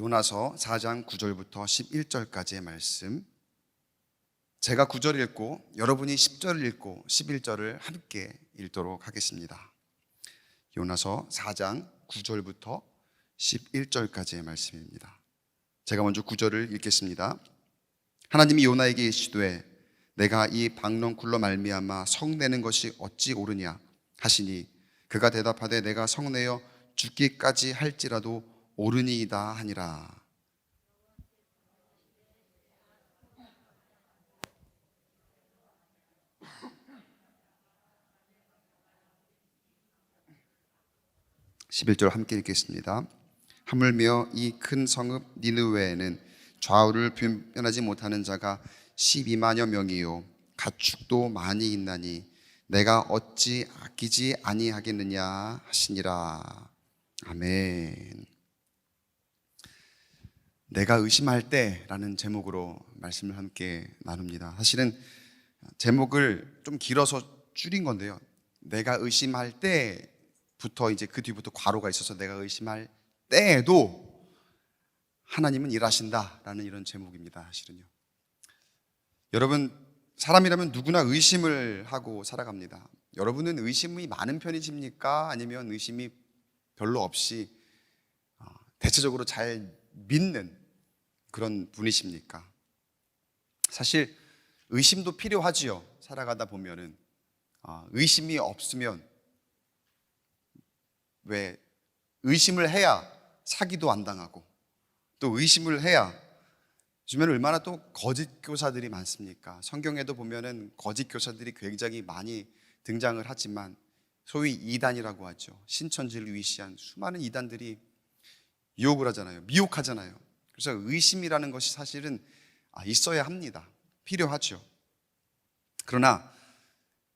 요나서 4장 9절부터 11절까지의 말씀, 제가 9절 읽고 여러분이 10절을 읽고 11절을 함께 읽도록 하겠습니다. 요나서 4장 9절부터 11절까지의 말씀입니다. 제가 먼저 9절을 읽겠습니다. 하나님이 요나에게 이르시되 내가 이 박넝쿨로 말미암아 성내는 것이 어찌 옳으냐 하시니 그가 대답하되 내가 성내어 죽기까지 할지라도 옳으니이다 하니라. (11절) 함께 읽겠습니다. 하물며 이 큰 성읍 니느웨에는 좌우를 분별하지 못하는 자가 12만여 명이요 가축도 많이 있나니 내가 어찌 아끼지 아니하겠느냐 하시니라. 아멘. 내가 의심할 때라는 제목으로 말씀을 함께 나눕니다. 사실은 제목을 좀 길어서 줄인 건데요, 내가 의심할 때부터 이제 그 뒤부터 괄호가 있어서 내가 의심할 때에도 하나님은 일하신다라는 이런 제목입니다. 사실은요, 여러분, 사람이라면 누구나 의심을 하고 살아갑니다. 여러분은 의심이 많은 편이십니까? 아니면 의심이 별로 없이 대체적으로 잘 믿는 그런 분이십니까? 사실 의심도 필요하지요. 살아가다 보면은 의심이 없으면, 왜 의심을 해야 사기도 안 당하고, 또 의심을 해야, 요즘에는 얼마나 또 거짓 교사들이 많습니까? 성경에도 보면은 거짓 교사들이 굉장히 많이 등장을 하지만 소위 이단이라고 하죠. 신천지를 위시한 수많은 이단들이 유혹을 하잖아요. 미혹하잖아요. 그래서 의심이라는 것이 사실은 있어야 합니다. 필요하죠. 그러나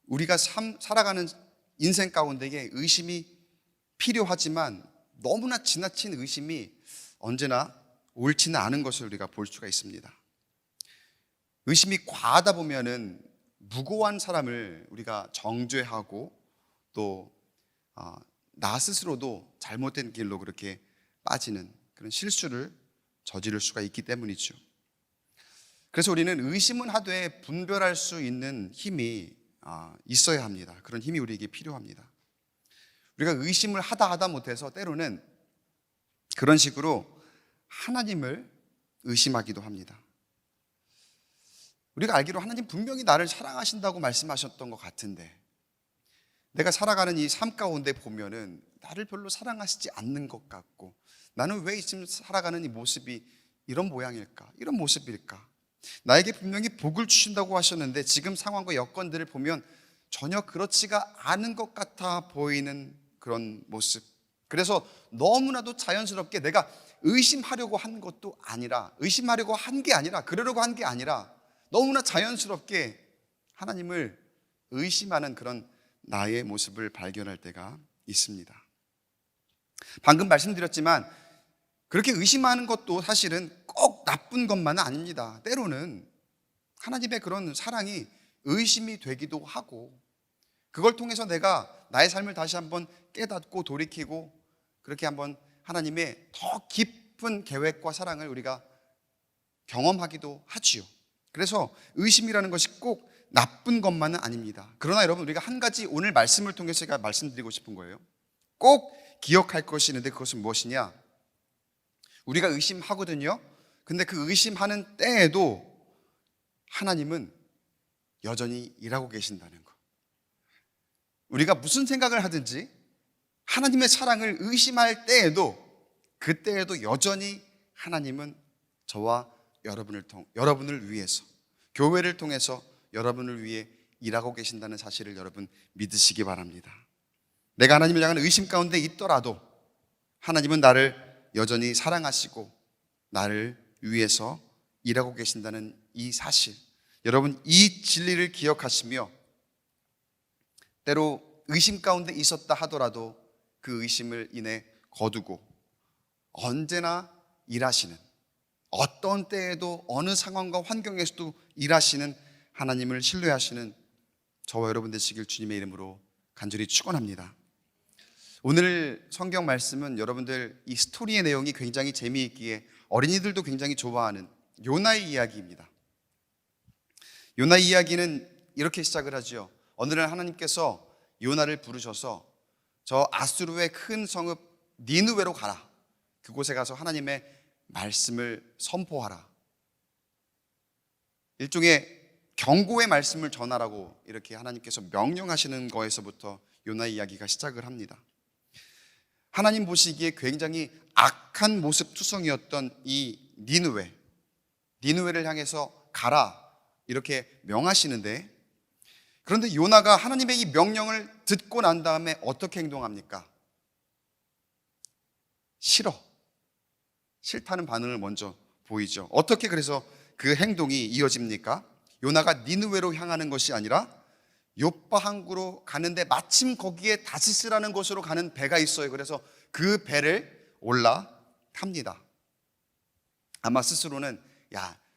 우리가 살아가는 인생 가운데에 의심이 필요하지만 너무나 지나친 의심이 언제나 옳지는 않은 것을 우리가 볼 수가 있습니다. 의심이 과하다 보면은 무고한 사람을 우리가 정죄하고 또 나 스스로도 잘못된 길로 그렇게 빠지는 그런 실수를 저지를 수가 있기 때문이죠. 그래서 우리는 의심은 하되 분별할 수 있는 힘이 있어야 합니다. 그런 힘이 우리에게 필요합니다. 우리가 의심을 하다 못해서 때로는 그런 식으로 하나님을 의심하기도 합니다. 우리가 알기로 하나님 분명히 나를 사랑하신다고 말씀하셨던 것 같은데, 내가 살아가는 이 삶 가운데 보면은 나를 별로 사랑하시지 않는 것 같고, 나는 왜 지금 살아가는 이 모습이 이런 모양일까, 이런 모습일까? 나에게 분명히 복을 주신다고 하셨는데 지금 상황과 여건들을 보면 전혀 그렇지가 않은 것 같아 보이는 그런 모습. 그래서 너무나도 자연스럽게 내가 의심하려고 한 것도 아니라, 의심하려고 한 게 아니라, 그러려고 한 게 아니라 너무나 자연스럽게 하나님을 의심하는 그런 나의 모습을 발견할 때가 있습니다. 방금 말씀드렸지만 그렇게 의심하는 것도 사실은 꼭 나쁜 것만은 아닙니다. 때로는 하나님의 그런 사랑이 의심이 되기도 하고, 그걸 통해서 내가 나의 삶을 다시 한번 깨닫고 돌이키고, 그렇게 한번 하나님의 더 깊은 계획과 사랑을 우리가 경험하기도 하지요. 그래서 의심이라는 것이 꼭 나쁜 것만은 아닙니다. 그러나 여러분, 우리가 한 가지 오늘 말씀을 통해서 제가 말씀드리고 싶은 거예요. 꼭 기억할 것이 있는데 그것은 무엇이냐? 우리가 의심하거든요. 근데 그 의심하는 때에도 하나님은 여전히 일하고 계신다는 거. 우리가 무슨 생각을 하든지 하나님의 사랑을 의심할 때에도, 그때에도 여전히 하나님은 저와 여러분을 위해서, 교회를 통해서 여러분을 위해 일하고 계신다는 사실을 여러분 믿으시기 바랍니다. 내가 하나님을 향한 의심 가운데 있더라도 하나님은 나를 여전히 사랑하시고 나를 위해서 일하고 계신다는 이 사실, 여러분 이 진리를 기억하시며 때로 의심 가운데 있었다 하더라도 그 의심을 인해 거두고 언제나 일하시는, 어떤 때에도 어느 상황과 환경에서도 일하시는 하나님을 신뢰하시는 저와 여러분 되시길 주님의 이름으로 간절히 축원합니다. 오늘 성경 말씀은 여러분들 이 스토리의 내용이 굉장히 재미있기에 어린이들도 굉장히 좋아하는 요나의 이야기입니다. 요나의 이야기는 이렇게 시작을 하죠. 어느 날 하나님께서 요나를 부르셔서 저 아수르의 큰 성읍 니느웨로 가라. 그곳에 가서 하나님의 말씀을 선포하라. 일종의 경고의 말씀을 전하라고 이렇게 하나님께서 명령하시는 거에서부터 요나의 이야기가 시작을 합니다. 하나님 보시기에 굉장히 악한 모습 투성이었던 이 니느웨를 향해서 가라 이렇게 명하시는데, 그런데 요나가 하나님의 이 명령을 듣고 난 다음에 어떻게 행동합니까? 싫다는 반응을 먼저 보이죠. 어떻게 그래서 그 행동이 이어집니까? 요나가 니느웨로 향하는 것이 아니라 요빠 항구로 가는데 마침 거기에 다시스라는 곳으로 가는 배가 있어요. 그래서 그 배를 올라탑니다. 아마 스스로는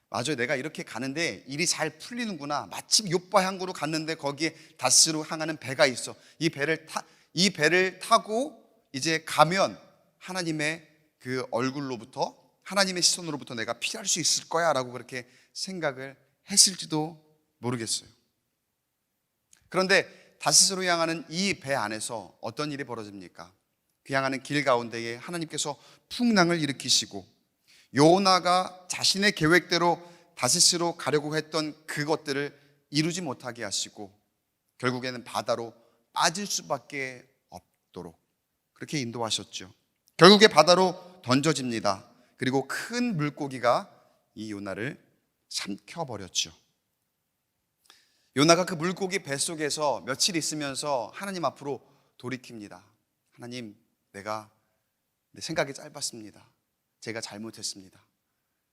맞아요, 내가 이렇게 가는데 일이 잘 풀리는구나. 마침 요빠 항구로 갔는데 거기에 다시스로 향하는 배가 있어. 이 배를 타고 이제 가면 하나님의 그 얼굴로부터, 하나님의 시선으로부터 내가 피할 수 있을 거야 라고 그렇게 생각을 했을지도 모르겠어요. 그런데 다시스로 향하는 이 배 안에서 어떤 일이 벌어집니까? 그 향하는 길 가운데에 하나님께서 풍랑을 일으키시고 요나가 자신의 계획대로 다시스로 가려고 했던 그것들을 이루지 못하게 하시고 결국에는 바다로 빠질 수밖에 없도록 그렇게 인도하셨죠. 결국에 바다로 던져집니다. 그리고 큰 물고기가 이 요나를 삼켜버렸죠. 요나가 그 물고기 뱃속에서 며칠 있으면서 하나님 앞으로 돌이킵니다. 하나님, 내 생각이 짧았습니다. 제가 잘못했습니다.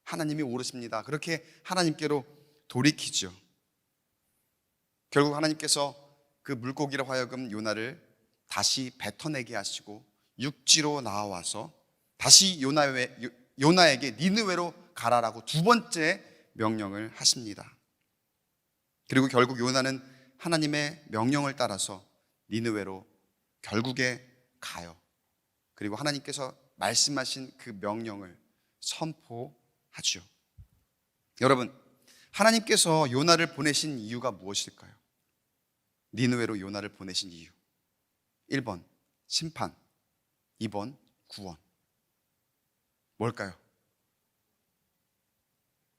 하나님이 옳으십니다. 그렇게 하나님께로 돌이키죠. 결국 하나님께서 그 물고기로 하여금 요나를 다시 뱉어내게 하시고 육지로 나와서 다시 요나에게 니느웨로 가라라고 두 번째 명령을 하십니다. 그리고 결국 요나는 하나님의 명령을 따라서 니느웨로 결국에 가요. 그리고 하나님께서 말씀하신 그 명령을 선포하죠. 여러분, 하나님께서 요나를 보내신 이유가 무엇일까요? 니느웨로 요나를 보내신 이유. 1번 심판, 2번 구원. 뭘까요?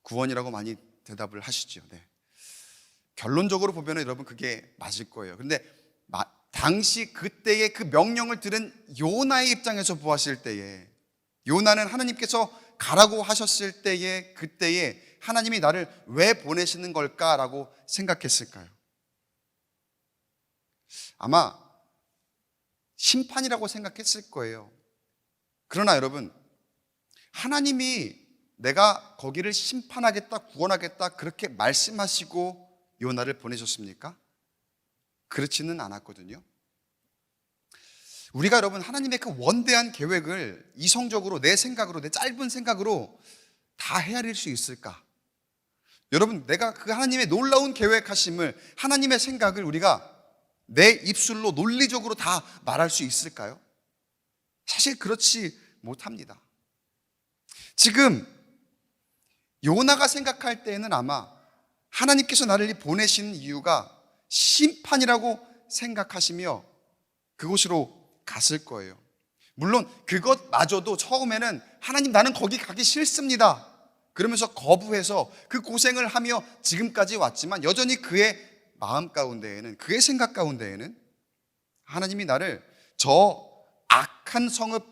구원이라고 많이 대답을 하시죠. 네. 결론적으로 보면 여러분 그게 맞을 거예요. 그런데 당시 그때의 그 명령을 들은 요나의 입장에서 보았을 때에, 요나는 하나님께서 가라고 하셨을 때에 그때에 하나님이 나를 왜 보내시는 걸까라고 생각했을까요? 아마 심판이라고 생각했을 거예요. 그러나 여러분, 하나님이 내가 거기를 심판하겠다, 구원하겠다 그렇게 말씀하시고 요나를 보내셨습니까? 그렇지는 않았거든요. 우리가 여러분 하나님의 그 원대한 계획을 이성적으로 내 생각으로, 내 짧은 생각으로 다 헤아릴 수 있을까? 여러분, 내가 그 하나님의 놀라운 계획하심을, 하나님의 생각을 우리가 내 입술로 논리적으로 다 말할 수 있을까요? 사실 그렇지 못합니다. 지금 요나가 생각할 때에는 아마 하나님께서 나를 보내신 이유가 심판이라고 생각하시며 그곳으로 갔을 거예요. 물론 그것마저도 처음에는 하나님, 나는 거기 가기 싫습니다 그러면서 거부해서 그 고생을 하며 지금까지 왔지만 여전히 그의 마음 가운데에는, 그의 생각 가운데에는 하나님이 나를 저 악한 성읍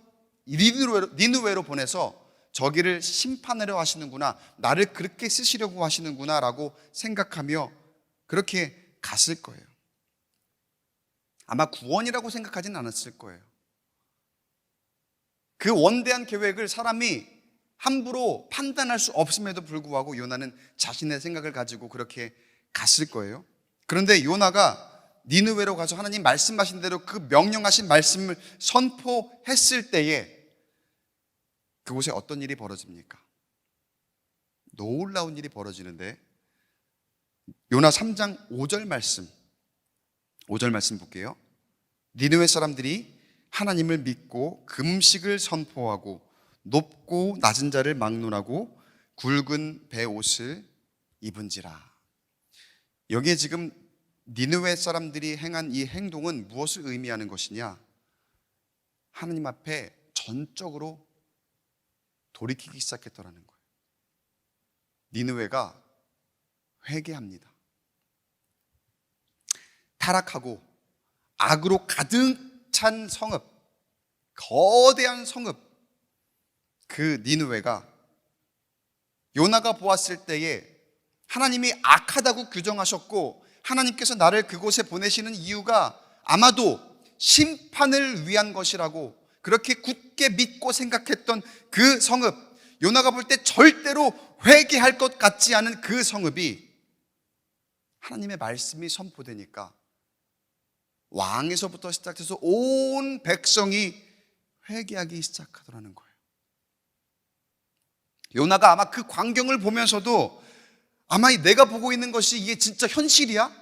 니느웨로 보내서 저기를 심판하려 하시는구나, 나를 그렇게 쓰시려고 하시는구나 라고 생각하며 그렇게 갔을 거예요. 아마 구원이라고 생각하진 않았을 거예요. 그 원대한 계획을 사람이 함부로 판단할 수 없음에도 불구하고 요나는 자신의 생각을 가지고 그렇게 갔을 거예요. 그런데 요나가 니느웨로 가서 하나님 말씀하신 대로 그 명령하신 말씀을 선포했을 때에 그곳에 어떤 일이 벌어집니까? 놀라운 일이 벌어지는데, 요나 3장 5절 말씀 볼게요. 니느웨 사람들이 하나님을 믿고 금식을 선포하고 높고 낮은 자를 막론하고 굵은 베옷을 입은지라. 여기에 지금 니느웨 사람들이 행한 이 행동은 무엇을 의미하는 것이냐? 하나님 앞에 전적으로 돌이키기 시작했더라는 거예요. 니느웨가 회개합니다. 타락하고 악으로 가득 찬 성읍, 거대한 성읍, 그 니느웨가 요나가 보았을 때에 하나님이 악하다고 규정하셨고 하나님께서 나를 그곳에 보내시는 이유가 아마도 심판을 위한 것이라고 그렇게 굳게 믿고 생각했던 그 성읍, 요나가 볼 때 절대로 회개할 것 같지 않은 그 성읍이 하나님의 말씀이 선포되니까 왕에서부터 시작해서 온 백성이 회개하기 시작하더라는 거예요. 요나가 아마 그 광경을 보면서도 아마 내가 보고 있는 것이 이게 진짜 현실이야?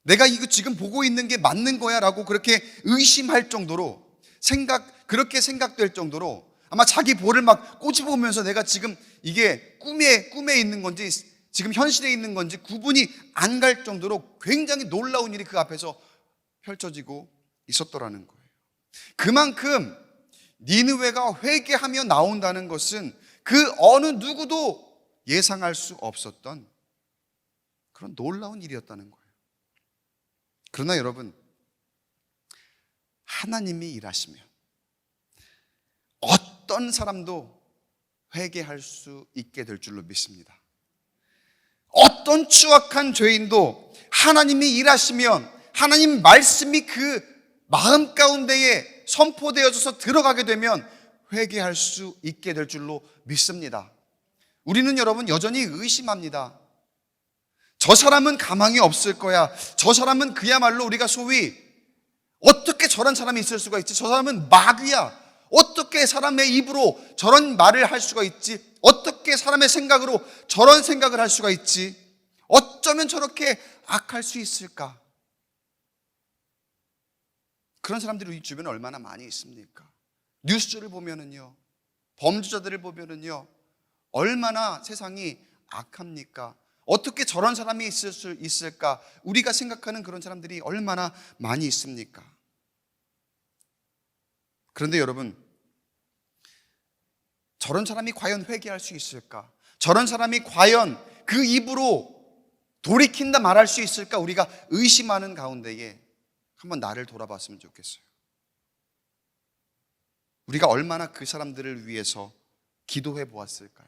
내가 이거 지금 보고 있는 게 맞는 거야? 라고 그렇게 의심할 정도로 그렇게 생각될 정도로 아마 자기 볼을 막 꼬집으면서 내가 지금 이게 꿈에 있는 건지 지금 현실에 있는 건지 구분이 안 갈 정도로 굉장히 놀라운 일이 그 앞에서 펼쳐지고 있었더라는 거예요. 그만큼 니느웨가 회개하며 나온다는 것은 그 어느 누구도 예상할 수 없었던 그런 놀라운 일이었다는 거예요. 그러나 여러분, 하나님이 일하시면 어떤 사람도 회개할 수 있게 될 줄로 믿습니다. 어떤 추악한 죄인도 하나님이 일하시면 하나님 말씀이 그 마음 가운데에 선포되어져서 들어가게 되면 회개할 수 있게 될 줄로 믿습니다. 우리는 여러분 여전히 의심합니다. 저 사람은 가망이 없을 거야. 저 사람은 그야말로 우리가 소위 어떻게 저런 사람이 있을 수가 있지? 저 사람은 마귀야. 어떻게 사람의 입으로 저런 말을 할 수가 있지? 어떻게 사람의 생각으로 저런 생각을 할 수가 있지? 어쩌면 저렇게 악할 수 있을까? 그런 사람들이 우리 주변에 얼마나 많이 있습니까? 뉴스를 보면은요, 범죄자들을 보면은요, 얼마나 세상이 악합니까? 어떻게 저런 사람이 있을 수 있을까? 우리가 생각하는 그런 사람들이 얼마나 많이 있습니까? 그런데 여러분, 저런 사람이 과연 회개할 수 있을까? 저런 사람이 과연 그 입으로 돌이킨다 말할 수 있을까? 우리가 의심하는 가운데에 한번 나를 돌아봤으면 좋겠어요. 우리가 얼마나 그 사람들을 위해서 기도해 보았을까요?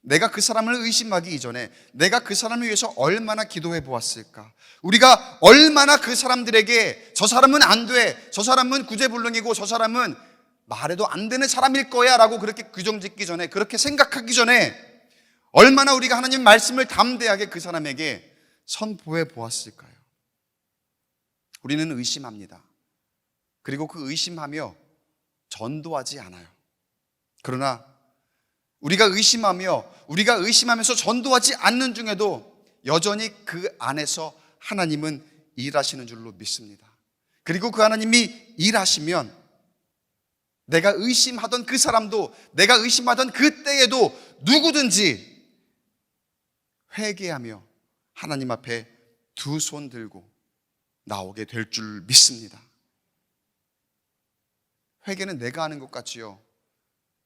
내가 그 사람을 의심하기 이전에 내가 그 사람을 위해서 얼마나 기도해 보았을까? 우리가 얼마나 그 사람들에게 저 사람은 안 돼, 저 사람은 구제불능이고 저 사람은 말해도 안 되는 사람일 거야 라고 그렇게 규정짓기 전에, 그렇게 생각하기 전에 얼마나 우리가 하나님 말씀을 담대하게 그 사람에게 선포해 보았을까요? 우리는 의심합니다. 그리고 그 의심하며 전도하지 않아요. 그러나 우리가 의심하면서 전도하지 않는 중에도 여전히 그 안에서 하나님은 일하시는 줄로 믿습니다. 그리고 그 하나님이 일하시면 내가 의심하던 그 사람도, 내가 의심하던 그때에도 누구든지 회개하며 하나님 앞에 두 손 들고 나오게 될 줄 믿습니다. 회개는 내가 하는 것 같지요.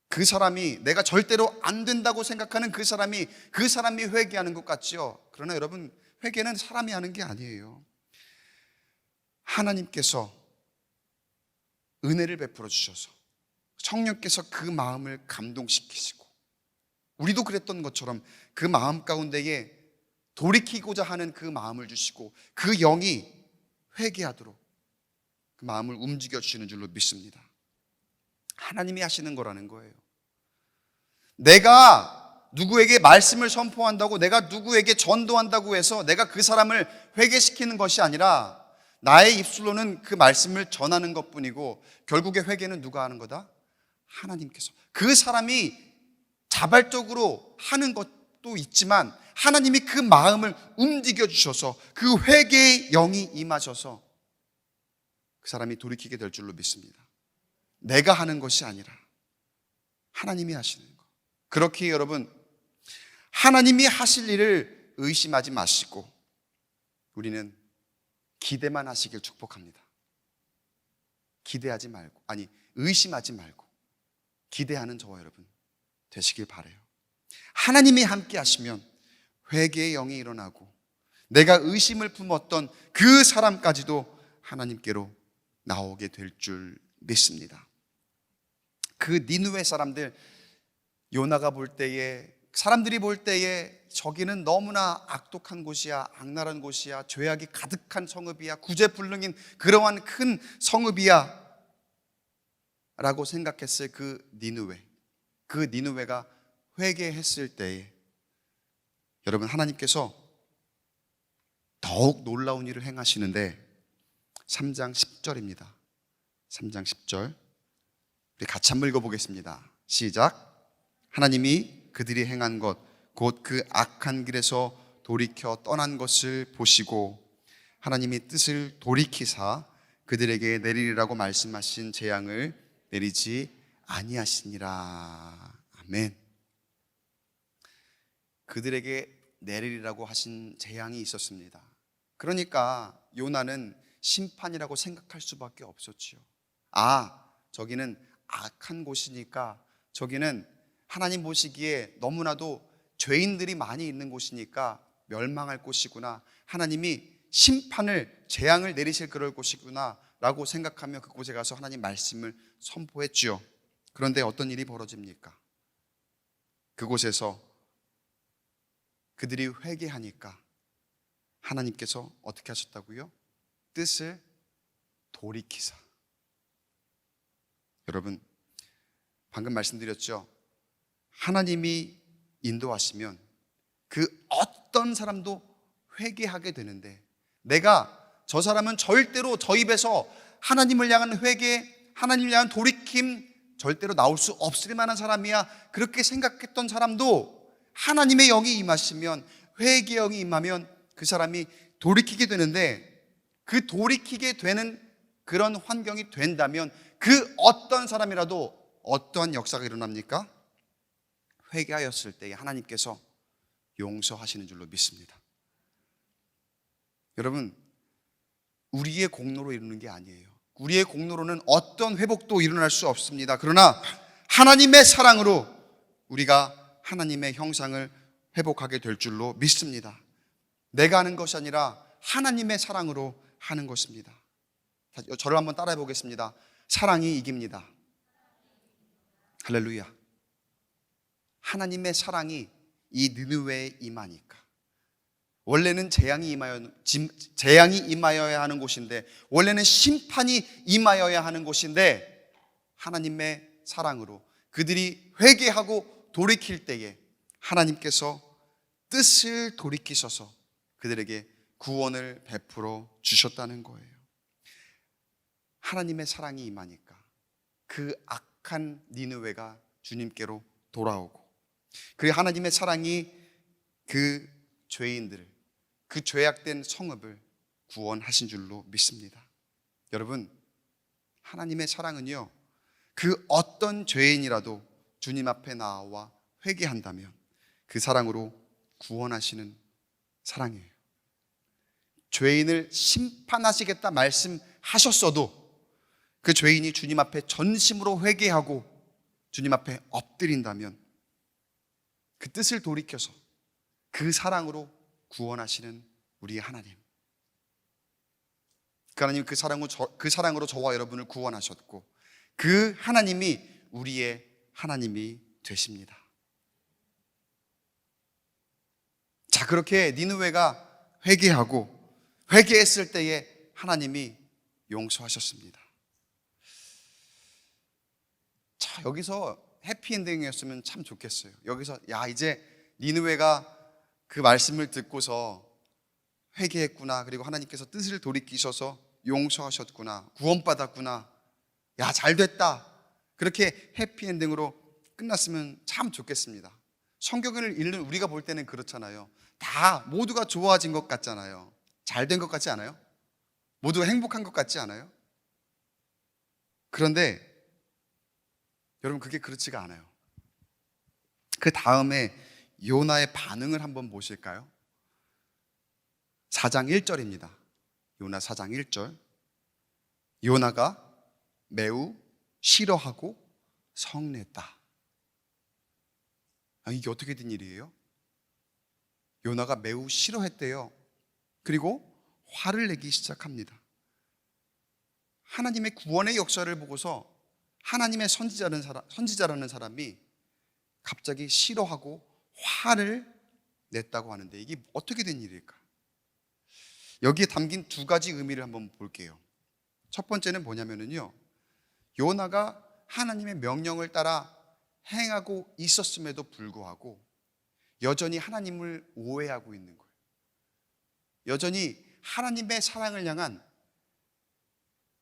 그 사람이, 내가 절대로 안 된다고 생각하는 그 사람이 회개하는 것 같지요. 그러나 여러분, 회개는 사람이 하는 게 아니에요. 하나님께서 은혜를 베풀어 주셔서 성령께서 그 마음을 감동시키시고, 우리도 그랬던 것처럼 그 마음 가운데에 돌이키고자 하는 그 마음을 주시고 그 영이 회개하도록 그 마음을 움직여 주시는 줄로 믿습니다. 하나님이 하시는 거라는 거예요. 내가 누구에게 말씀을 선포한다고, 내가 누구에게 전도한다고 해서 내가 그 사람을 회개시키는 것이 아니라 나의 입술로는 그 말씀을 전하는 것뿐이고, 결국에 회개는 누가 하는 거다? 하나님께서. 그 사람이 자발적으로 하는 것도 있지만 하나님이 그 마음을 움직여 주셔서 그 회개의 영이 임하셔서 그 사람이 돌이키게 될 줄로 믿습니다. 내가 하는 것이 아니라 하나님이 하시는 것. 그렇게 여러분, 하나님이 하실 일을 의심하지 마시고 우리는 기대만 하시길 축복합니다. 기대하지 말고, 의심하지 말고 기대하는 저와 여러분 되시길 바라요. 하나님이 함께 하시면 회개의 영이 일어나고 내가 의심을 품었던 그 사람까지도 하나님께로 나오게 될 줄 믿습니다. 그 니느웨 사람들, 요나가 볼 때에, 사람들이 볼 때에 저기는 너무나 악독한 곳이야, 악랄한 곳이야, 죄악이 가득한 성읍이야, 구제불능인 그러한 큰 성읍이야 라고 생각했을 그 니느웨가 회개했을 때에 여러분, 하나님께서 더욱 놀라운 일을 행하시는데 3장 10절입니다. 3장 10절 우리 같이 한번 읽어보겠습니다. 시작. 하나님이 그들이 행한 것 곧 그 악한 길에서 돌이켜 떠난 것을 보시고 하나님이 뜻을 돌이키사 그들에게 내리리라고 말씀하신 재앙을 내리지 아니하시니라. 아멘. 그들에게 내리리라고 하신 재앙이 있었습니다. 그러니까 요나는 심판이라고 생각할 수밖에 없었지요. 저기는 악한 곳이니까, 저기는 하나님 보시기에 너무나도 죄인들이 많이 있는 곳이니까 멸망할 곳이구나, 하나님이 심판을, 재앙을 내리실 그럴 곳이구나 라고 생각하며 그곳에 가서 하나님 말씀을 선포했지요. 그런데 어떤 일이 벌어집니까? 그곳에서 그들이 회개하니까 하나님께서 어떻게 하셨다고요? 뜻을 돌이키사. 여러분, 방금 말씀드렸죠. 하나님이 인도하시면 그 어떤 사람도 회개하게 되는데, 내가 저 사람은 절대로 저 입에서 하나님을 향한 회개, 하나님을 향한 돌이킴 절대로 나올 수 없을 만한 사람이야, 그렇게 생각했던 사람도 하나님의 영이 임하시면, 회개의 영이 임하면 그 사람이 돌이키게 되는데, 그 돌이키게 되는 그런 환경이 된다면 그 어떤 사람이라도 어떠한 역사가 일어납니까? 회개하였을 때에 하나님께서 용서하시는 줄로 믿습니다. 여러분, 우리의 공로로 이루는 게 아니에요. 우리의 공로로는 어떤 회복도 일어날 수 없습니다. 그러나 하나님의 사랑으로 우리가 하나님의 형상을 회복하게 될 줄로 믿습니다. 내가 하는 것이 아니라 하나님의 사랑으로 하는 것입니다. 저를 한번 따라해 보겠습니다. 사랑이 이깁니다. 할렐루야. 하나님의 사랑이 이 느느웨에 임하니까, 원래는 재앙이 임하여야 하는 곳인데, 원래는 심판이 임하여야 하는 곳인데, 하나님의 사랑으로 그들이 회개하고 돌이킬 때에 하나님께서 뜻을 돌이키셔서 그들에게 구원을 베풀어 주셨다는 거예요. 하나님의 사랑이 임하니까 그 악한 니느웨가 주님께로 돌아오고, 그리고 하나님의 사랑이 그 죄인들을, 그 죄악된 성읍을 구원하신 줄로 믿습니다. 여러분, 하나님의 사랑은요, 그 어떤 죄인이라도 주님 앞에 나와 회개한다면 그 사랑으로 구원하시는 사랑이에요. 죄인을 심판하시겠다 말씀하셨어도 그 죄인이 주님 앞에 전심으로 회개하고 주님 앞에 엎드린다면 그 뜻을 돌이켜서 그 사랑으로 구원하시는 우리의 하나님. 그 하나님, 그 사랑으로 저와 여러분을 구원하셨고, 그 하나님이 우리의 하나님이 되십니다. 자, 그렇게 니느웨가 회개했을 때에 하나님이 용서하셨습니다. 자, 여기서 해피엔딩이었으면 참 좋겠어요. 여기서 이제 니느웨가 그 말씀을 듣고서 회개했구나, 그리고 하나님께서 뜻을 돌이키셔서 용서하셨구나, 구원받았구나, 잘됐다, 그렇게 해피엔딩으로 끝났으면 참 좋겠습니다. 성경을 읽는 우리가 볼 때는 그렇잖아요. 다 모두가 좋아진 것 같잖아요. 잘 된 것 같지 않아요? 모두가 행복한 것 같지 않아요? 그런데 여러분, 그게 그렇지가 않아요. 그 다음에 요나의 반응을 한번 보실까요? 4장 1절입니다. 요나 4장 1절. 요나가 매우 싫어하고 성냈다. 이게 어떻게 된 일이에요? 요나가 매우 싫어했대요. 그리고 화를 내기 시작합니다. 하나님의 구원의 역사를 보고서 하나님의 선지자라는 사람이 갑자기 싫어하고 화를 냈다고 하는데, 이게 어떻게 된 일일까? 여기에 담긴 두 가지 의미를 한번 볼게요. 첫 번째는 뭐냐면요, 요나가 하나님의 명령을 따라 행하고 있었음에도 불구하고 여전히 하나님을 오해하고 있는 거예요. 여전히 하나님의 사랑을 향한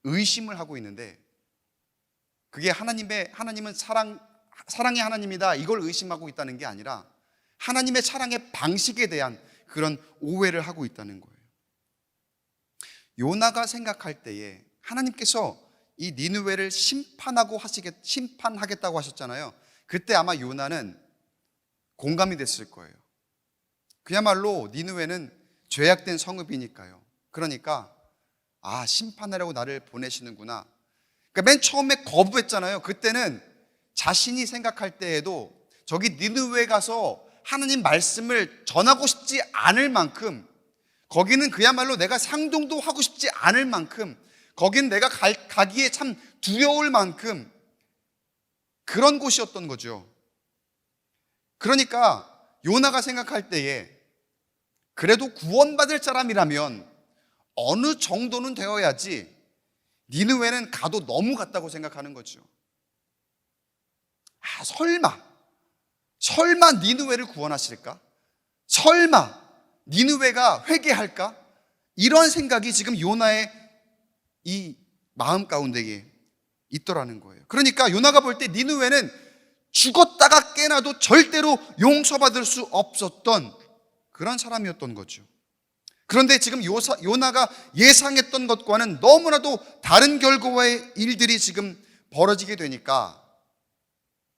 의심을 하고 있는데, 그게 하나님은 사랑의 하나님이다, 이걸 의심하고 있다는 게 아니라 하나님의 사랑의 방식에 대한 그런 오해를 하고 있다는 거예요. 요나가 생각할 때에 하나님께서 이 니느웨를 심판하겠다고 하셨잖아요. 그때 아마 요나는 공감이 됐을 거예요. 그야말로 니느웨는 죄악된 성읍이니까요. 그러니까 심판하려고 나를 보내시는구나. 그러니까 맨 처음에 거부했잖아요. 그때는 자신이 생각할 때에도 저기 니느웨 가서 하나님 말씀을 전하고 싶지 않을 만큼, 거기는 그야말로 내가 상종도 하고 싶지 않을 만큼, 거긴 내가 가기에 참 두려울 만큼 그런 곳이었던 거죠. 그러니까 요나가 생각할 때에 그래도 구원받을 사람이라면 어느 정도는 되어야지, 니느웨는 가도 너무 갔다고 생각하는 거죠. 설마 니느웨를 구원하실까? 설마 니느웨가 회개할까? 이런 생각이 지금 요나의 이 마음 가운데에 있더라는 거예요. 그러니까 요나가 볼 때 니느웨는 죽었다가 깨나도 절대로 용서받을 수 없었던 그런 사람이었던 거죠. 그런데 지금 요나가 예상했던 것과는 너무나도 다른 결과의 일들이 지금 벌어지게 되니까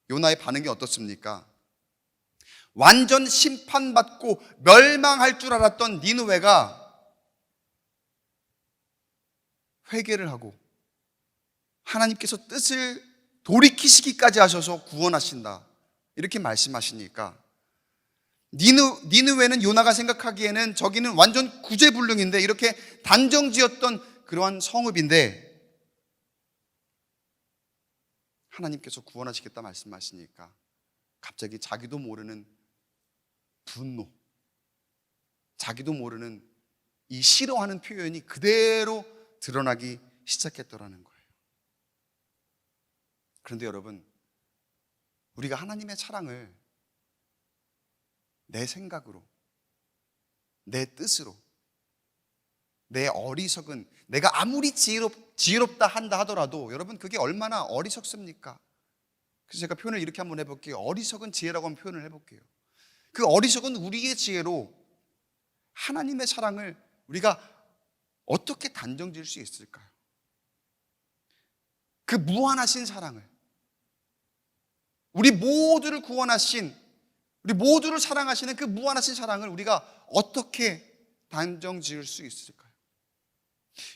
요나의 반응이 어떻습니까? 완전 심판받고 멸망할 줄 알았던 니느웨가 회개를 하고 하나님께서 뜻을 돌이키시기까지 하셔서 구원하신다, 이렇게 말씀하시니까 니느웨는 요나가 생각하기에는 저기는 완전 구제불능인데, 이렇게 단정지었던 그러한 성읍인데 하나님께서 구원하시겠다 말씀하시니까 갑자기 자기도 모르는 분노, 자기도 모르는 이 싫어하는 표현이 그대로 드러나기 시작했더라는 거예요. 그런데 여러분, 우리가 하나님의 사랑을 내 생각으로, 내 뜻으로, 내 어리석은, 내가 아무리 지혜롭다 한다 하더라도 여러분, 그게 얼마나 어리석습니까? 그래서 제가 표현을 이렇게 한번 해볼게요. 어리석은 지혜라고 한번 표현을 해볼게요. 그 어리석은 우리의 지혜로 하나님의 사랑을 우리가 어떻게 단정 지을 수 있을까요? 그 무한하신 사랑을, 우리 모두를 구원하신, 우리 모두를 사랑하시는 그 무한하신 사랑을 우리가 어떻게 단정 지을 수 있을까요?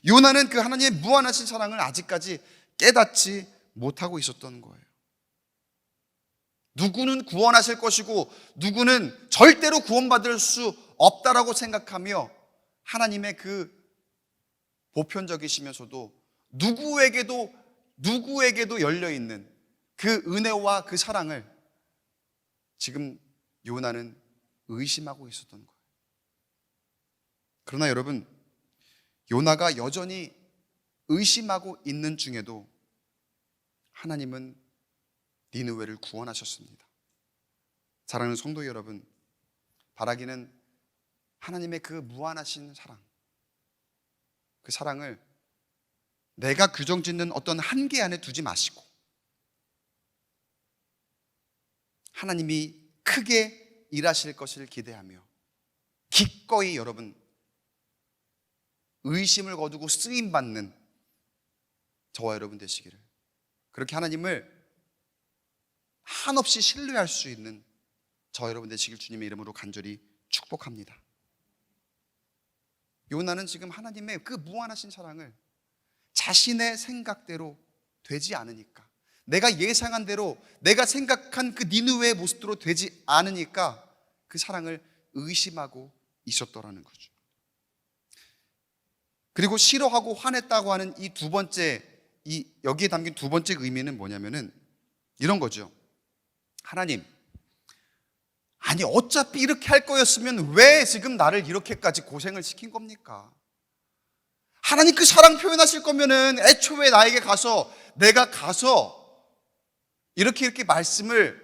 요나는 그 하나님의 무한하신 사랑을 아직까지 깨닫지 못하고 있었던 거예요. 누구는 구원하실 것이고 누구는 절대로 구원받을 수 없다라고 생각하며 하나님의 그 보편적이시면서도 누구에게도 열려있는 그 은혜와 그 사랑을 지금 요나는 의심하고 있었던 거예요. 그러나 여러분, 요나가 여전히 의심하고 있는 중에도 하나님은 니느웨를 구원하셨습니다. 사랑하는 성도 여러분, 바라기는 하나님의 그 무한하신 사랑, 그 사랑을 내가 규정짓는 어떤 한계 안에 두지 마시고 하나님이 크게 일하실 것을 기대하며 기꺼이 여러분 의심을 거두고 쓰임받는 저와 여러분 되시기를 그렇게 하나님을 한없이 신뢰할 수 있는 저 여러분 되시길 주님의 이름으로 간절히 축복합니다. 요나는 지금 하나님의 그 무한하신 사랑을 자신의 생각대로 되지 않으니까, 내가 예상한 대로, 내가 생각한 그 니느웨의 모습대로 되지 않으니까 그 사랑을 의심하고 있었더라는 거죠. 그리고 싫어하고 화냈다고 하는 이 두 번째, 여기에 담긴 두 번째 의미는 뭐냐면은 이런 거죠. 하나님, 아니 어차피 이렇게 할 거였으면 왜 지금 나를 이렇게까지 고생을 시킨 겁니까? 하나님 그 사랑 표현하실 거면은 애초에 나에게 가서, 내가 가서 이렇게 말씀을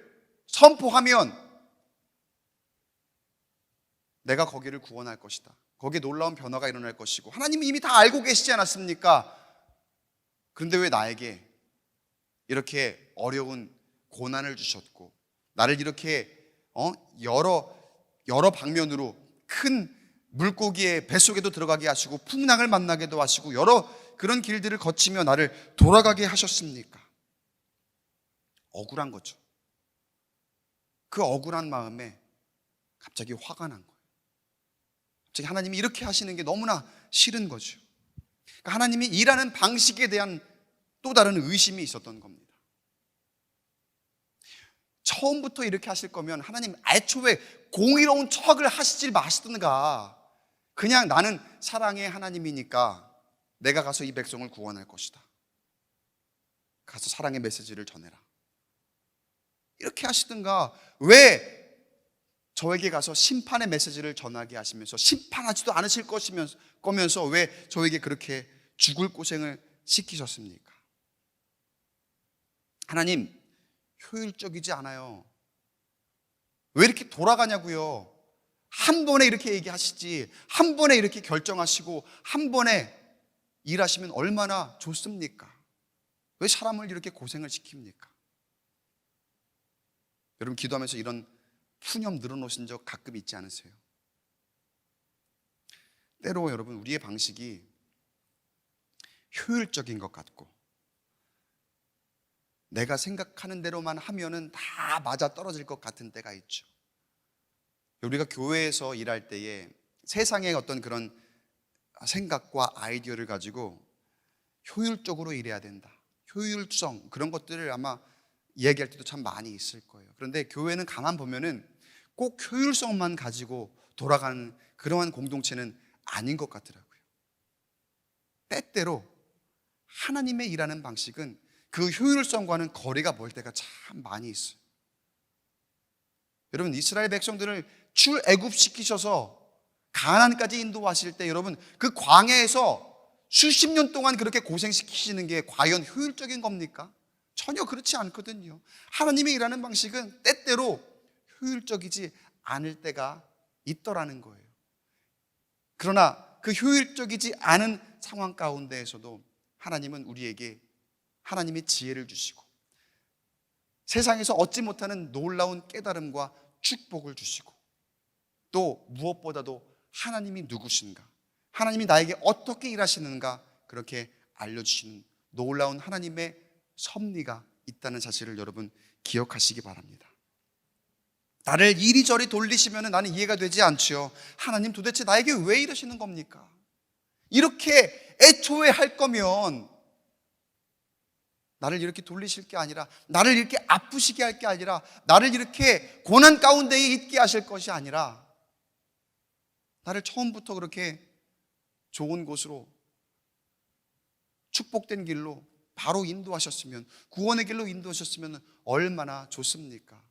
선포하면 내가 거기를 구원할 것이다, 거기에 놀라운 변화가 일어날 것이고, 하나님이 이미 다 알고 계시지 않았습니까? 그런데 왜 나에게 이렇게 어려운 고난을 주셨고, 나를 이렇게 여러 방면으로 큰 물고기의 뱃속에도 들어가게 하시고 풍랑을 만나게도 하시고 여러 그런 길들을 거치며 나를 돌아가게 하셨습니까? 억울한 거죠. 그 억울한 마음에 갑자기 화가 난 거예요. 갑자기 하나님이 이렇게 하시는 게 너무나 싫은 거죠. 그러니까 하나님이 일하는 방식에 대한 또 다른 의심이 있었던 겁니다. 처음부터 이렇게 하실 거면 하나님 애초에 공의로운 척을 하시질 마시든가, 그냥 나는 사랑의 하나님이니까 내가 가서 이 백성을 구원할 것이다, 가서 사랑의 메시지를 전해라, 이렇게 하시든가, 왜 저에게 가서 심판의 메시지를 전하게 하시면서 심판하지도 않으실 거면서 왜 저에게 그렇게 죽을 고생을 시키셨습니까? 하나님, 효율적이지 않아요. 왜 이렇게 돌아가냐고요? 한 번에 이렇게 얘기하시지, 한 번에 이렇게 결정하시고 한 번에 일하시면 얼마나 좋습니까? 왜 사람을 이렇게 고생을 시킵니까? 여러분, 기도하면서 이런 푸념 늘어놓으신 적 가끔 있지 않으세요? 때로 여러분, 우리의 방식이 효율적인 것 같고 내가 생각하는 대로만 하면은 다 맞아 떨어질 것 같은 때가 있죠. 우리가 교회에서 일할 때에 세상의 어떤 그런 생각과 아이디어를 가지고 효율적으로 일해야 된다, 효율성, 그런 것들을 아마 이야기할 때도 참 많이 있을 거예요. 그런데 교회는 가만 보면은 꼭 효율성만 가지고 돌아가는 그러한 공동체는 아닌 것 같더라고요. 때때로 하나님의 일하는 방식은 그 효율성과는 거리가 멀 때가 참 많이 있어요. 여러분, 이스라엘 백성들을 출애굽시키셔서 가나안까지 인도하실 때 여러분, 그 광야에서 수십 년 동안 그렇게 고생시키시는 게 과연 효율적인 겁니까? 전혀 그렇지 않거든요. 하나님의 일하는 방식은 때때로 효율적이지 않을 때가 있더라는 거예요. 그러나 그 효율적이지 않은 상황 가운데에서도 하나님은 우리에게 하나님의 지혜를 주시고 세상에서 얻지 못하는 놀라운 깨달음과 축복을 주시고, 또 무엇보다도 하나님이 누구신가, 하나님이 나에게 어떻게 일하시는가 그렇게 알려주시는 놀라운 하나님의 섭리가 있다는 사실을 여러분 기억하시기 바랍니다. 나를 이리저리 돌리시면 나는 이해가 되지 않지요. 하나님, 도대체 나에게 왜 이러시는 겁니까? 이렇게 애초에 할 거면 나를 이렇게 돌리실 게 아니라, 나를 이렇게 아프시게 할 게 아니라, 나를 이렇게 고난 가운데에 있게 하실 것이 아니라 나를 처음부터 그렇게 좋은 곳으로, 축복된 길로 바로 인도하셨으면, 구원의 길로 인도하셨으면 얼마나 좋습니까?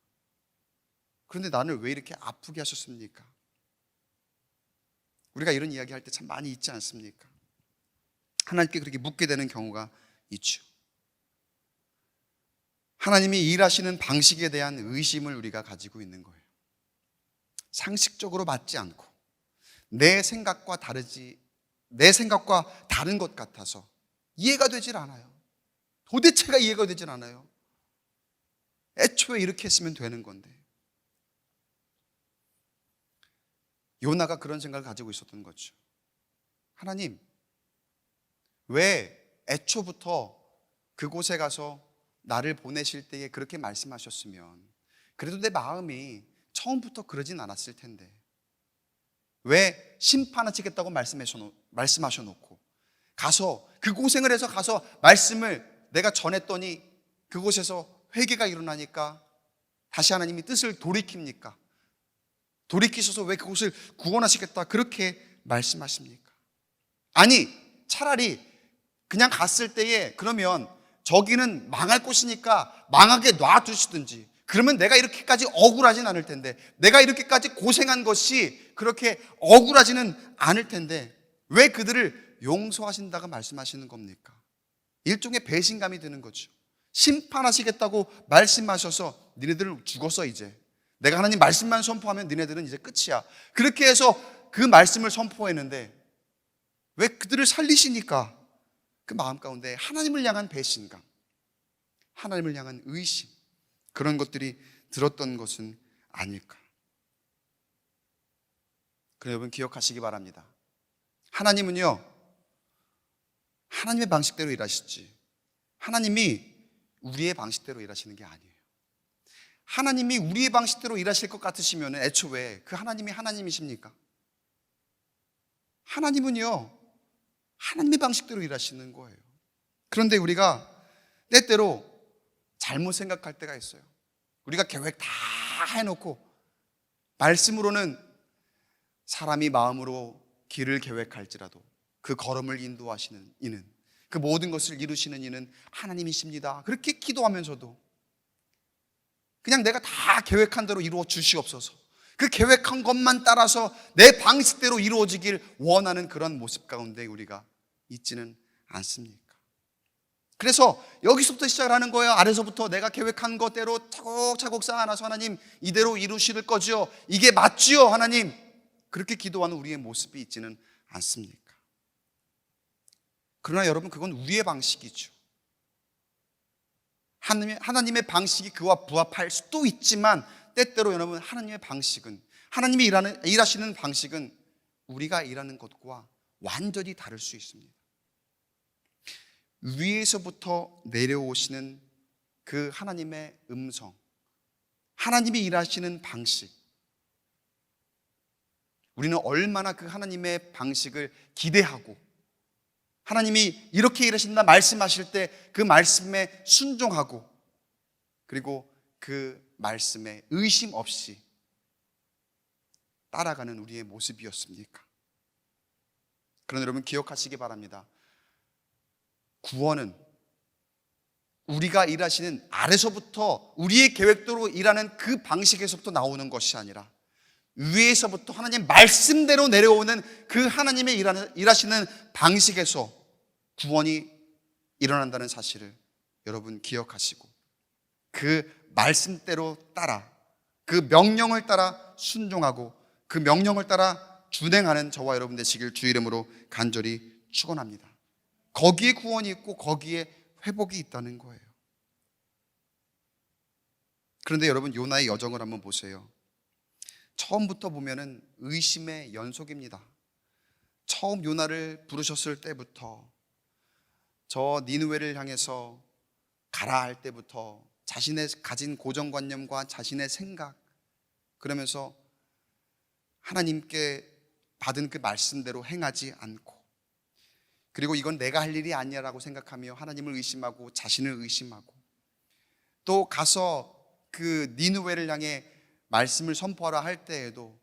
그런데 나를 왜 이렇게 아프게 하셨습니까? 우리가 이런 이야기 할 때 참 많이 있지 않습니까? 하나님께 그렇게 묻게 되는 경우가 있죠. 하나님이 일하시는 방식에 대한 의심을 우리가 가지고 있는 거예요. 상식적으로 맞지 않고 내 생각과 다른 것 같아서 이해가 되질 않아요. 도대체가 이해가 되질 않아요. 애초에 이렇게 했으면 되는 건데. 요나가 그런 생각을 가지고 있었던 거죠. 하나님, 왜 애초부터 그곳에 가서 나를 보내실 때에 그렇게 말씀하셨으면 그래도 내 마음이 처음부터 그러진 않았을 텐데 왜 심판하시겠다고 말씀하셔놓고 가서 그 고생을 해서 가서 말씀을 내가 전했더니 그곳에서 회개가 일어나니까 다시 하나님이 뜻을 돌이킵니까? 돌이키셔서 왜 그곳을 구원하시겠다 그렇게 말씀하십니까? 아니 차라리 그냥 갔을 때에 그러면 저기는 망할 곳이니까 망하게 놔두시든지, 그러면 내가 이렇게까지 억울하진 않을 텐데, 내가 이렇게까지 고생한 것이 그렇게 억울하지는 않을 텐데 왜 그들을 용서하신다고 말씀하시는 겁니까? 일종의 배신감이 드는 거죠. 심판하시겠다고 말씀하셔서 니네들은 죽었어 이제, 내가 하나님 말씀만 선포하면 니네들은 이제 끝이야, 그렇게 해서 그 말씀을 선포했는데 왜 그들을 살리시니까 그 마음 가운데 하나님을 향한 배신감, 하나님을 향한 의심, 그런 것들이 들었던 것은 아닐까. 그럼 여러분 기억하시기 바랍니다. 하나님은요, 하나님의 방식대로 일하시지 하나님이 우리의 방식대로 일하시는 게 아니에요. 하나님이 우리의 방식대로 일하실 것 같으시면 애초에 그 하나님이 하나님이십니까? 하나님은요, 하나님의 방식대로 일하시는 거예요. 그런데 우리가 때때로 잘못 생각할 때가 있어요. 우리가 계획 다 해놓고 말씀으로는 사람이 마음으로 길을 계획할지라도 그 걸음을 인도하시는 이는, 그 모든 것을 이루시는 이는 하나님이십니다, 그렇게 기도하면서도 그냥 내가 다 계획한 대로 이루어 주시옵소서, 그 계획한 것만 따라서 내 방식대로 이루어지길 원하는 그런 모습 가운데 우리가 있지는 않습니까? 그래서 여기서부터 시작을 하는 거예요. 아래서부터 내가 계획한 것대로 차곡차곡 쌓아놔서 하나님 이대로 이루실 거지요, 이게 맞지요 하나님, 그렇게 기도하는 우리의 모습이 있지는 않습니까? 그러나 여러분, 그건 우리의 방식이죠. 하나님의 방식이 그와 부합할 수도 있지만 때때로 여러분, 하나님의 방식은, 하나님이 일하시는 방식은 우리가 일하는 것과 완전히 다를 수 있습니다. 위에서부터 내려오시는 그 하나님의 음성, 하나님이 일하시는 방식, 우리는 얼마나 그 하나님의 방식을 기대하고 하나님이 이렇게 일하신다 말씀하실 때 그 말씀에 순종하고, 그리고 그 말씀에 의심 없이 따라가는 우리의 모습이었습니까? 그러나 여러분 기억하시기 바랍니다. 구원은 우리가 일하시는 아래서부터 우리의 계획대로 일하는 그 방식에서부터 나오는 것이 아니라 위에서부터 하나님 말씀대로 내려오는 그 하나님의 일하시는 방식에서 구원이 일어난다는 사실을 여러분 기억하시고, 그 말씀대로 따라, 그 명령을 따라 순종하고 그 명령을 따라 준행하는 저와 여러분 되시길 주 이름으로 간절히 축원합니다. 거기에 구원이 있고 거기에 회복이 있다는 거예요. 그런데 여러분, 요나의 여정을 한번 보세요. 처음부터 보면은 의심의 연속입니다. 처음 요나를 부르셨을 때부터, 저 니느웨를 향해서 가라 할 때부터 자신의 가진 고정관념과 자신의 생각, 그러면서 하나님께 받은 그 말씀대로 행하지 않고, 그리고 이건 내가 할 일이 아니야라고 생각하며 하나님을 의심하고 자신을 의심하고, 또 가서 그 니느웨를 향해 말씀을 선포하라 할 때에도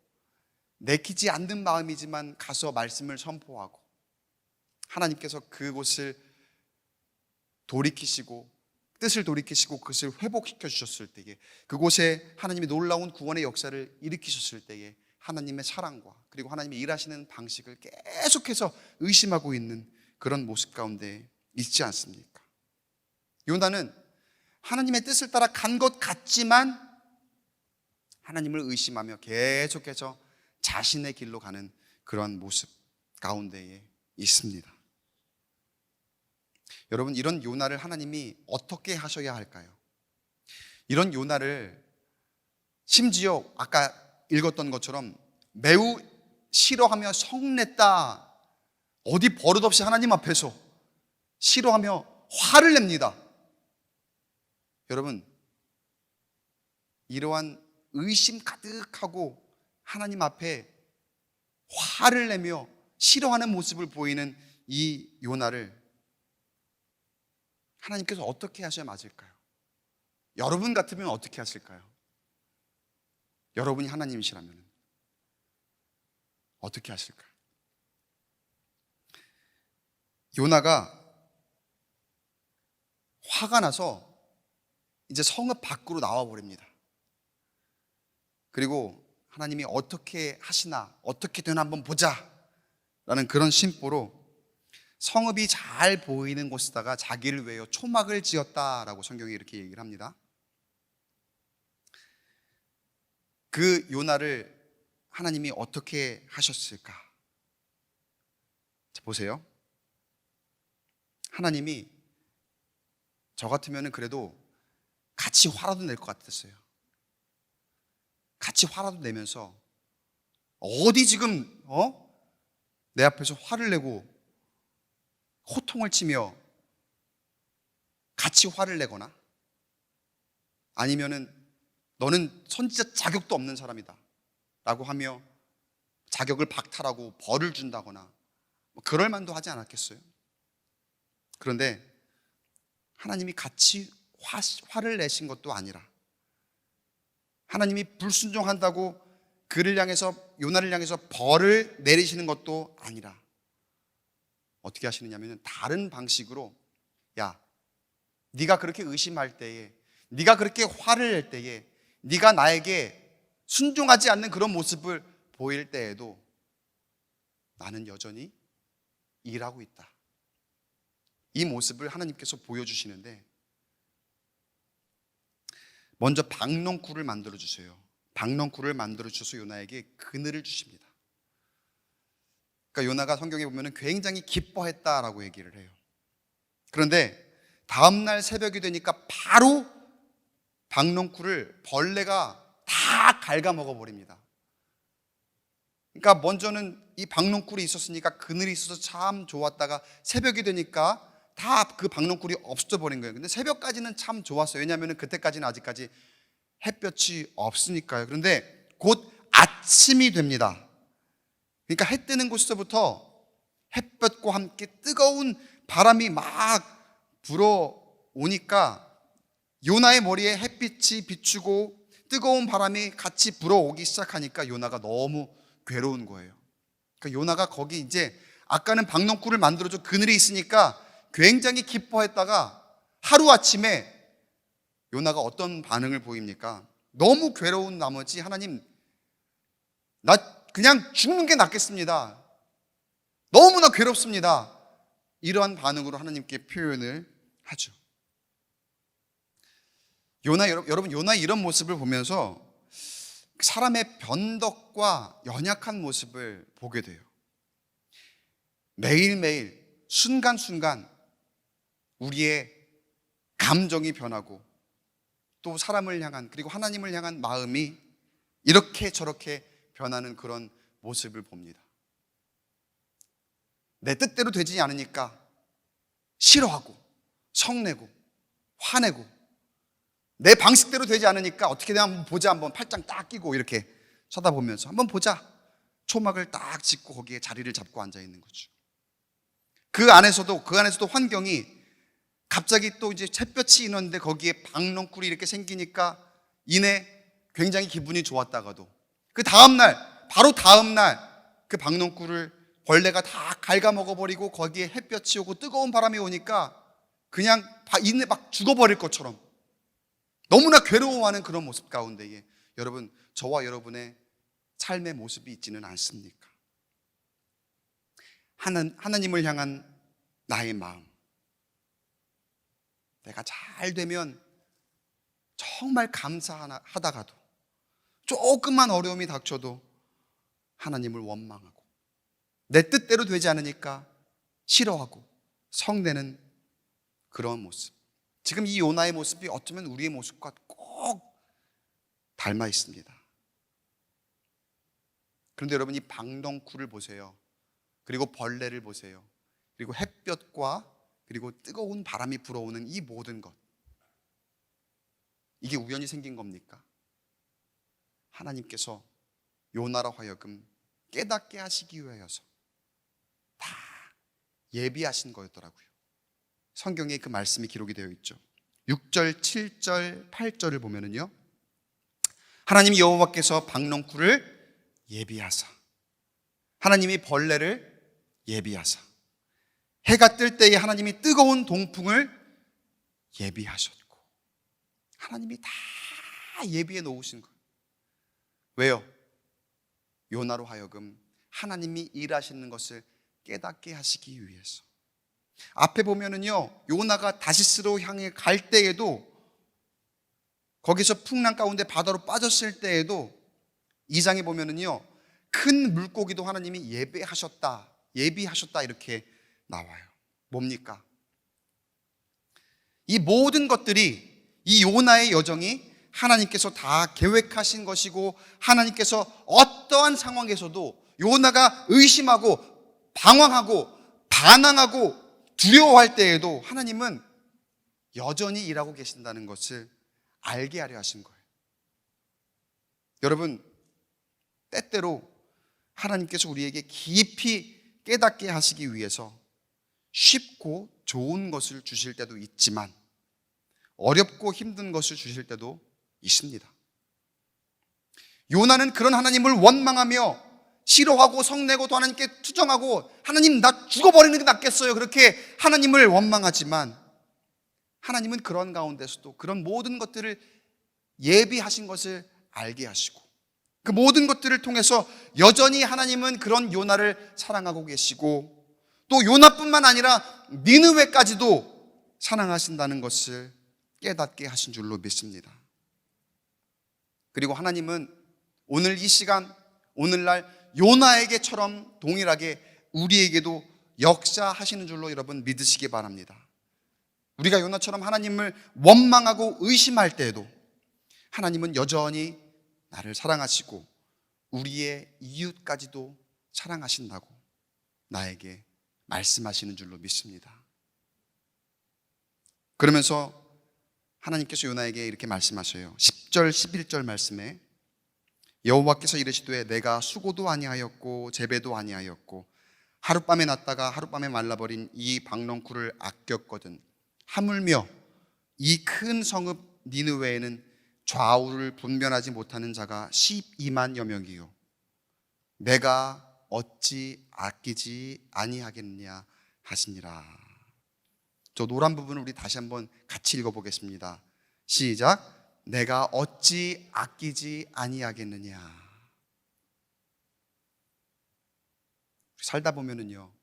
내키지 않는 마음이지만 가서 말씀을 선포하고, 하나님께서 그곳을 돌이키시고 뜻을 돌이키시고 그것을 회복시켜 주셨을 때에, 그곳에 하나님이 놀라운 구원의 역사를 일으키셨을 때에 하나님의 사랑과 그리고 하나님이 일하시는 방식을 계속해서 의심하고 있는 그런 모습 가운데 있지 않습니까? 요나는 하나님의 뜻을 따라 간 것 같지만 하나님을 의심하며 계속해서 자신의 길로 가는 그런 모습 가운데에 있습니다. 여러분, 이런 요나를 하나님이 어떻게 하셔야 할까요? 이런 요나를 심지어 아까 읽었던 것처럼 매우 싫어하며 성냈다, 어디 버릇없이 하나님 앞에서 싫어하며 화를 냅니다. 여러분, 이러한 의심 가득하고 하나님 앞에 화를 내며 싫어하는 모습을 보이는 이 요나를 하나님께서 어떻게 하셔야 맞을까요? 여러분 같으면 어떻게 하실까요? 여러분이 하나님이시라면 어떻게 하실까요? 요나가 화가 나서 이제 성읍 밖으로 나와 버립니다. 그리고 하나님이 어떻게 하시나, 어떻게 되나 한번 보자 라는 그런 심보로 성읍이 잘 보이는 곳에다가 자기를 위하여 초막을 지었다라고 성경이 이렇게 얘기를 합니다. 그 요나를 하나님이 어떻게 하셨을까? 자, 보세요. 하나님이 저 같으면 그래도 같이 화라도 낼 것 같았어요. 같이 화라도 내면서 어디 지금 내 앞에서 화를 내고 호통을 치며 같이 화를 내거나, 아니면은 너는 선지자 자격도 없는 사람이다 라고 하며 자격을 박탈하고 벌을 준다거나 그럴 만도 하지 않았겠어요? 그런데 하나님이 같이 화를 내신 것도 아니라, 하나님이 불순종한다고 그를 향해서, 요나를 향해서 벌을 내리시는 것도 아니라 어떻게 하시느냐면 다른 방식으로, 야, 네가 그렇게 의심할 때에, 네가 그렇게 화를 낼 때에, 네가 나에게 순종하지 않는 그런 모습을 보일 때에도 나는 여전히 일하고 있다. 이 모습을 하나님께서 보여주시는데, 먼저 박넝쿨을 만들어 주세요. 박넝쿨을 만들어 주셔서 요나에게 그늘을 주십니다. 그러니까 요나가 성경에 보면 굉장히 기뻐했다라고 얘기를 해요. 그런데 다음날 새벽이 되니까 바로 박넝쿨을 벌레가 다 갉아먹어 버립니다. 그러니까 먼저는 이 박넝쿨이 있었으니까 그늘이 있어서 참 좋았다가 새벽이 되니까 다 그 박넝쿨이 없어져 버린 거예요. 근데 새벽까지는 참 좋았어요. 왜냐하면 그때까지는 아직까지 햇볕이 없으니까요. 그런데 곧 아침이 됩니다. 그러니까 해 뜨는 곳에서부터 햇볕과 함께 뜨거운 바람이 막 불어오니까 요나의 머리에 햇빛이 비추고 뜨거운 바람이 같이 불어오기 시작하니까 요나가 너무 괴로운 거예요. 그러니까 요나가 거기 이제 아까는 박넝쿨을 만들어줘 그늘이 있으니까 굉장히 기뻐했다가 하루아침에 요나가 어떤 반응을 보입니까? 너무 괴로운 나머지 하나님, 나 그냥 죽는 게 낫겠습니다. 너무나 괴롭습니다. 이러한 반응으로 하나님께 표현을 하죠. 여러분, 요나 이런 모습을 보면서 사람의 변덕과 연약한 모습을 보게 돼요. 매일매일 순간순간 우리의 감정이 변하고 또 사람을 향한, 그리고 하나님을 향한 마음이 이렇게 저렇게 변하는 그런 모습을 봅니다. 내 뜻대로 되지 않으니까 싫어하고 성내고 화내고, 내 방식대로 되지 않으니까 어떻게 되나 한번 보자, 한번 팔짱 딱 끼고 이렇게 쳐다보면서 한번 보자, 초막을 딱 짓고 거기에 자리를 잡고 앉아 있는 거죠. 그 안에서도 환경이 갑자기 또 이제 햇볕이 있는데 거기에 박넝쿨이 이렇게 생기니까 이내 굉장히 기분이 좋았다가도 그 다음날, 바로 다음날 그 박넝쿨을 벌레가 다 갉아먹어버리고 거기에 햇볕이 오고 뜨거운 바람이 오니까 그냥 이내 막 죽어버릴 것처럼 너무나 괴로워하는 그런 모습 가운데에 여러분, 저와 여러분의 삶의 모습이 있지는 않습니까? 하나님을 향한 나의 마음, 내가 잘 되면 정말 감사하다가도 조금만 어려움이 닥쳐도 하나님을 원망하고 내 뜻대로 되지 않으니까 싫어하고 성내는 그런 모습, 지금 이 요나의 모습이 어쩌면 우리의 모습과 꼭 닮아 있습니다. 그런데 여러분, 이 박넝쿨을 보세요. 그리고 벌레를 보세요. 그리고 햇볕과 그리고 뜨거운 바람이 불어오는 이 모든 것, 이게 우연히 생긴 겁니까? 하나님께서 요나로 하여금 깨닫게 하시기 위하여서 다 예비하신 거였더라고요. 성경에 그 말씀이 기록이 되어 있죠. 6절, 7절, 8절을 보면은요, 하나님 여호와께서 박넝쿨을 예비하사, 하나님이 벌레를 예비하사, 해가 뜰 때에 하나님이 뜨거운 동풍을 예비하셨고, 하나님이 다 예비해 놓으신 거예요. 왜요? 요나로 하여금 하나님이 일하시는 것을 깨닫게 하시기 위해서. 앞에 보면은요, 요나가 다시스로 향해 갈 때에도, 거기서 풍랑 가운데 바다로 빠졌을 때에도 2장에 보면은요, 큰 물고기도 하나님이 예비하셨다 이렇게 나와요. 뭡니까? 이 모든 것들이, 이 요나의 여정이 하나님께서 다 계획하신 것이고, 하나님께서 어떠한 상황에서도 요나가 의심하고 방황하고 반항하고 두려워할 때에도 하나님은 여전히 일하고 계신다는 것을 알게 하려 하신 거예요. 여러분, 때때로 하나님께서 우리에게 깊이 깨닫게 하시기 위해서 쉽고 좋은 것을 주실 때도 있지만 어렵고 힘든 것을 주실 때도 있습니다. 요나는 그런 하나님을 원망하며 싫어하고 성내고 또 하나님께 투정하고, 하나님 나 죽어버리는 게 낫겠어요, 그렇게 하나님을 원망하지만, 하나님은 그런 가운데서도 그런 모든 것들을 예비하신 것을 알게 하시고, 그 모든 것들을 통해서 여전히 하나님은 그런 요나를 사랑하고 계시고, 또 요나뿐만 아니라 니느웨까지도 사랑하신다는 것을 깨닫게 하신 줄로 믿습니다. 그리고 하나님은 오늘 이 시간, 오늘날 요나에게처럼 동일하게 우리에게도 역사하시는 줄로 여러분 믿으시기 바랍니다. 우리가 요나처럼 하나님을 원망하고 의심할 때에도 하나님은 여전히 나를 사랑하시고 우리의 이웃까지도 사랑하신다고 나에게 말씀하시는 줄로 믿습니다. 그러면서 하나님께서 요나에게 이렇게 말씀하셔요. 10절 11절 말씀에 여호와께서 이르시되 내가 수고도 아니하였고 재배도 아니하였고 하룻밤에 났다가 하룻밤에 말라버린 이 박넝쿨을 아꼈거든. 하물며 이 큰 성읍 니느웨에는 좌우를 분별하지 못하는 자가 12만여 명이요 내가 어찌 아끼지 아니하겠느냐 하시니라. 저 노란 부분을 우리 다시 한번 같이 읽어보겠습니다. 시작. 내가 어찌 아끼지 아니하겠느냐. 살다 보면은요,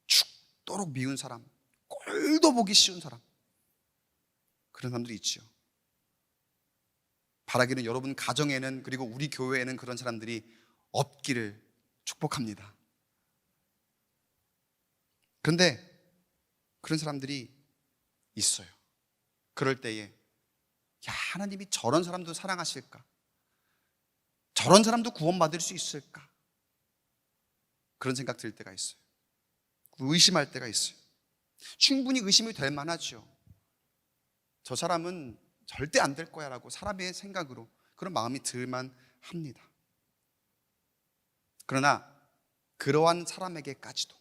죽도록 미운 사람, 꼴도 보기 쉬운 사람, 그런 사람들이 있죠. 바라기는 여러분 가정에는, 그리고 우리 교회에는 그런 사람들이 없기를 축복합니다. 그런데 그런 사람들이 있어요. 그럴 때에 야, 하나님이 저런 사람도 사랑하실까? 저런 사람도 구원받을 수 있을까? 그런 생각 들 때가 있어요. 의심할 때가 있어요. 충분히 의심이 될 만하죠. 저 사람은 절대 안 될 거야 라고 사람의 생각으로 그런 마음이 들만 합니다. 그러나 그러한 사람에게까지도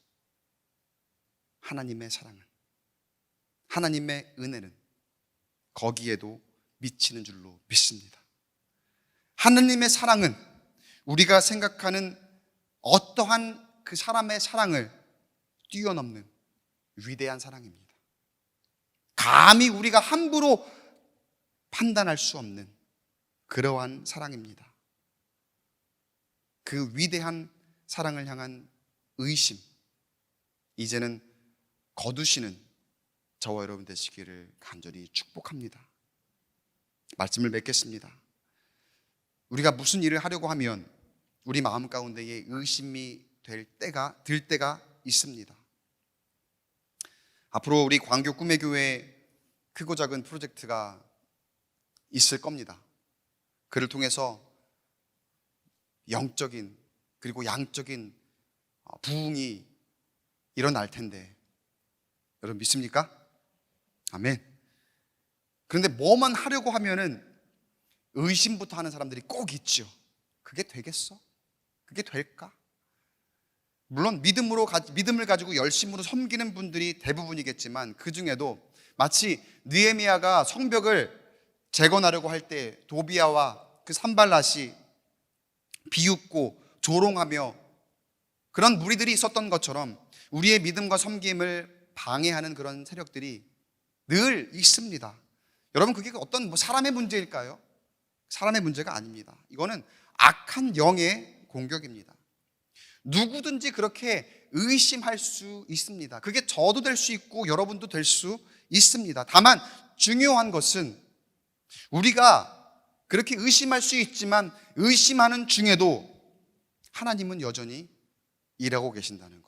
하나님의 사랑은, 하나님의 은혜는 거기에도 미치는 줄로 믿습니다. 하나님의 사랑은 우리가 생각하는 어떠한 그 사람의 사랑을 뛰어넘는 위대한 사랑입니다. 감히 우리가 함부로 판단할 수 없는 그러한 사랑입니다. 그 위대한 사랑을 향한 의심, 이제는 거두시는 저와 여러분 되시기를 간절히 축복합니다. 말씀을 맺겠습니다. 우리가 무슨 일을 하려고 하면 우리 마음 가운데에 의심이 들 때가 있습니다. 앞으로 우리 광교 꿈의 교회에 크고 작은 프로젝트가 있을 겁니다. 그를 통해서 영적인 그리고 양적인 부흥이 일어날 텐데 여러분 믿습니까? 아멘. 그런데 뭐만 하려고 하면은 의심부터 하는 사람들이 꼭 있죠. 그게 되겠어? 그게 될까? 물론 믿음을 가지고 열심으로 섬기는 분들이 대부분이겠지만, 그 중에도 마치 느헤미야가 성벽을 재건하려고 할 때 도비야와 그 산발랏이 비웃고 조롱하며 그런 무리들이 있었던 것처럼 우리의 믿음과 섬김을 방해하는 그런 세력들이 늘 있습니다. 여러분, 그게 어떤 사람의 문제일까요? 사람의 문제가 아닙니다. 이거는 악한 영의 공격입니다. 누구든지 그렇게 의심할 수 있습니다. 그게 저도 될 수 있고 여러분도 될 수 있습니다. 다만 중요한 것은 우리가 그렇게 의심할 수 있지만 의심하는 중에도 하나님은 여전히 일하고 계신다는 것.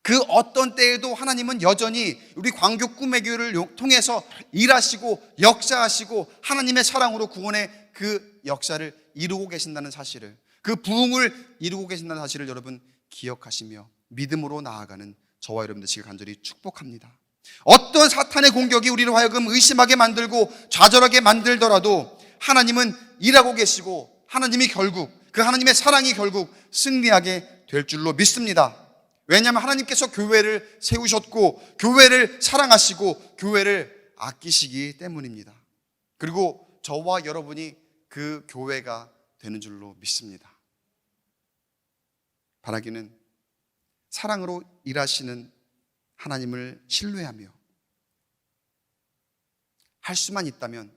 그 어떤 때에도 하나님은 여전히 우리 광교 꿈의 교회를 통해서 일하시고 역사하시고 하나님의 사랑으로 구원의 그 역사를 이루고 계신다는 사실을, 그 부흥을 이루고 계신다는 사실을 여러분 기억하시며 믿음으로 나아가는 저와 여러분 되시길 간절히 축복합니다. 어떤 사탄의 공격이 우리를 하여금 의심하게 만들고 좌절하게 만들더라도 하나님은 일하고 계시고 하나님이 결국, 그 하나님의 사랑이 결국 승리하게 될 줄로 믿습니다. 왜냐하면 하나님께서 교회를 세우셨고 교회를 사랑하시고 교회를 아끼시기 때문입니다. 그리고 저와 여러분이 그 교회가 되는 줄로 믿습니다. 바라기는 사랑으로 일하시는 하나님을 신뢰하며 할 수만 있다면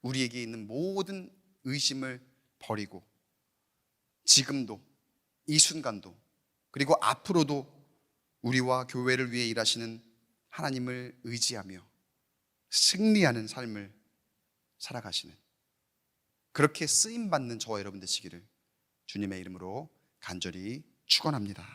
우리에게 있는 모든 의심을 버리고 지금도, 이 순간도, 그리고 앞으로도 우리와 교회를 위해 일하시는 하나님을 의지하며 승리하는 삶을 살아가시는, 그렇게 쓰임받는 저와 여러분 되시기를 주님의 이름으로 간절히 축원합니다.